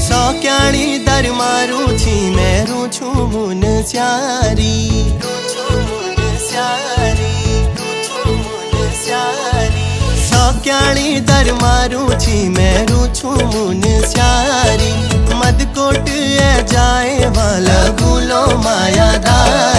सौक्याणी दर मारू छी मेरू छू मुन स्यारी सौक्याणी दर मारू छी मेरू छू मुन स्यारी मदकोट ए जाए वाला गुलो मायादार।